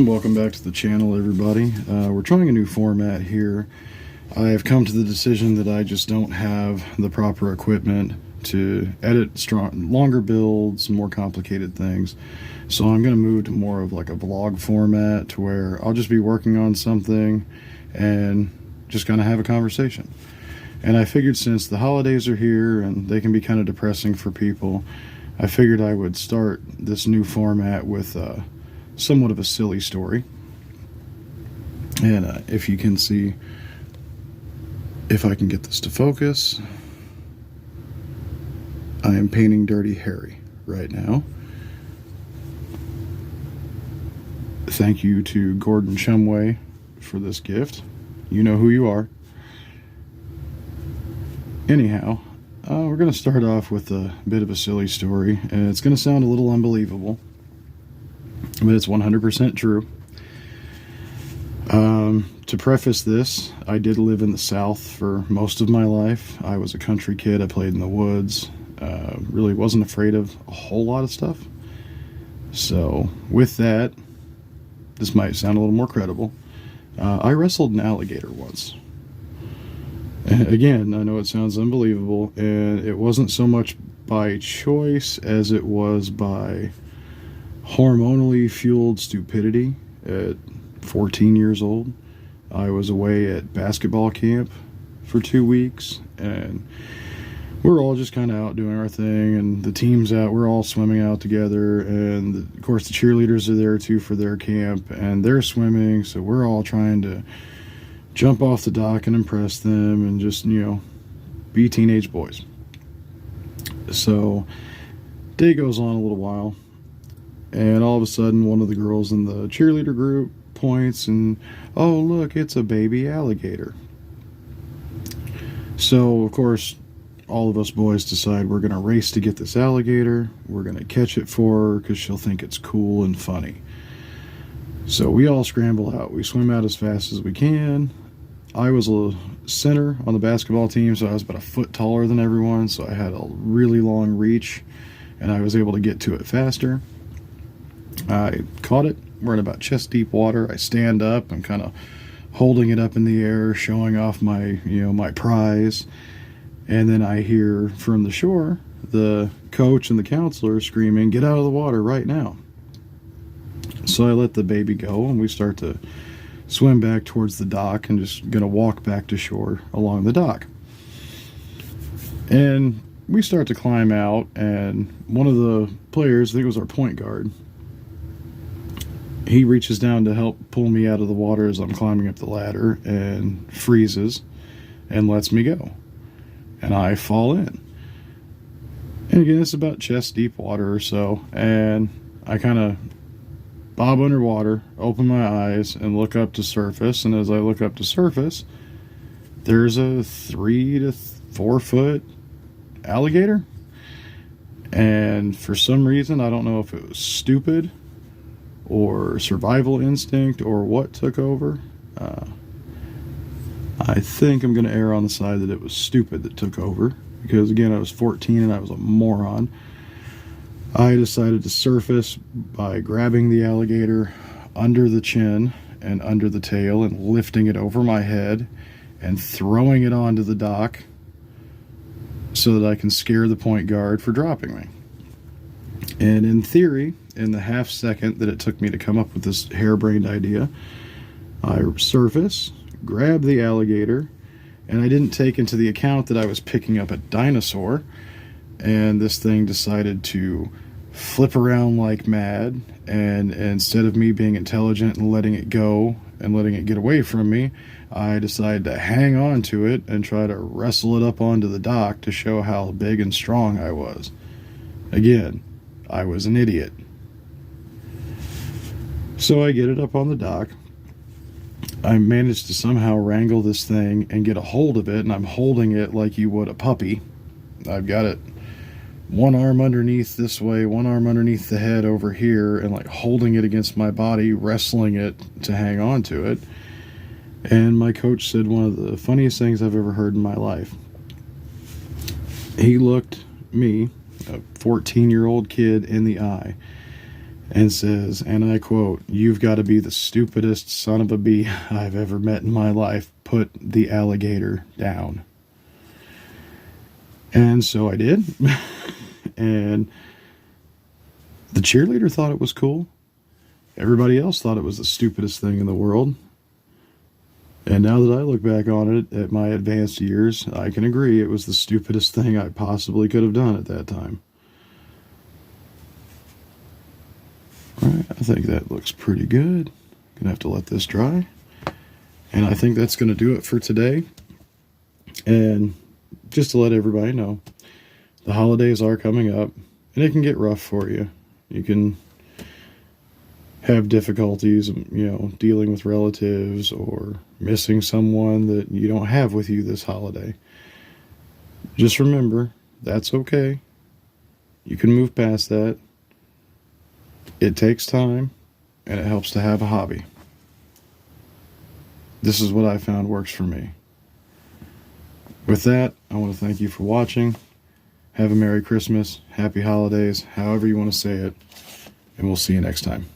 And welcome back to the channel, everybody. We're trying a new format here. I've come to the decision that I just don't have the proper equipment to edit longer builds, more complicated things. So I'm going to move to more of like a vlog format to where I'll just be working on something and just kind of have a conversation. And I figured since the holidays are here and they can be kind of depressing for people, I figured I would start this new format with somewhat of a silly story. And if you can see, if I can get this to focus, I am painting Dirty Harry right now. Thank you to Gordon Shumway for this gift. You know who you are. Anyhow, we're going to start off with a bit of a silly story, and it's going to sound a little unbelievable, but it's 100% true. To preface this, I did live in the South for most of my life. I was a country kid. I played in the woods. Really wasn't afraid of a whole lot of stuff. So with that, this might sound a little more credible. I wrestled an alligator once. Again, I know it sounds unbelievable, and it wasn't so much by choice as it was by hormonally fueled stupidity. At 14 years old, I was away at basketball camp for 2 weeks, and we're all just kind of out doing our thing, and the team's out, we're all swimming out together, and of course the cheerleaders are there too for their camp, and they're swimming, so we're all trying to jump off the dock and impress them and just, you know, be teenage boys. So day goes on a little while, and all of a sudden one of the girls in the cheerleader group points and, oh look, it's a baby alligator. So of course all of us boys decide we're going to race to get this alligator. We're going to catch it for her because she'll think it's cool and funny. So we all scramble out. We swim out as fast as we can. I was a center on the basketball team, so I was about a foot taller than everyone, so I had a really long reach, and I was able to get to it faster. I caught it. We're in about chest deep water. I stand up. I'm kind of holding it up in the air, showing off my, my prize. And then I hear from the shore the coach and the counselor screaming, "Get out of the water right now." So I let the baby go, and we start to swim back towards the dock and just gonna walk back to shore along the dock. And we start to climb out, and one of the players, I think it was our point guard, he reaches down to help pull me out of the water as I'm climbing up the ladder and freezes and lets me go. And I fall in. And again, it's about chest deep water or so, and I kind of bob underwater, open my eyes, and look up to surface. And as I look up to surface, there's a 3 to 4 foot alligator. And for some reason, I don't know if it was stupid or survival instinct or what took over. I think I'm going to err on the side that it was stupid that took over, because again, I was 14 and I was a moron. I decided to surface by grabbing the alligator under the chin and under the tail and lifting it over my head and throwing it onto the dock so that I can scare the point guard for dropping me. And in theory, in the half second that it took me to come up with this harebrained idea, I surface, grab the alligator, and I didn't take into the account that I was picking up a dinosaur, and this thing decided to flip around like mad, and instead of me being intelligent and letting it go and letting it get away from me, I decided to hang on to it and try to wrestle it up onto the dock to show how big and strong I was. Again, I was an idiot. So I get it up on the dock. I managed to somehow wrangle this thing and get a hold of it, and I'm holding it like you would a puppy. I've got it one arm underneath this way, one arm underneath the head over here, and like holding it against my body, wrestling it to hang on to it. And my coach said one of the funniest things I've ever heard in my life. He looked me, a 14-year-old kid, in the eye, and says, and I quote, "You've got to be the stupidest son of a bee I've ever met in my life. Put the alligator down." And so I did. And the cheerleader thought it was cool. Everybody else thought it was the stupidest thing in the world. And now that I look back on it at my advanced years, I can agree it was the stupidest thing I possibly could have done at that time. Alright, I think that looks pretty good. Gonna have to let this dry. And I think that's gonna do it for today. And just to let everybody know, the holidays are coming up, and it can get rough for you. You can have difficulties, dealing with relatives or missing someone that you don't have with you this holiday. Just remember, that's okay. You can move past that. It takes time, and it helps to have a hobby. This is what I found works for me. With that, I want to thank you for watching. Have a Merry Christmas, Happy Holidays, however you want to say it, and we'll see you next time.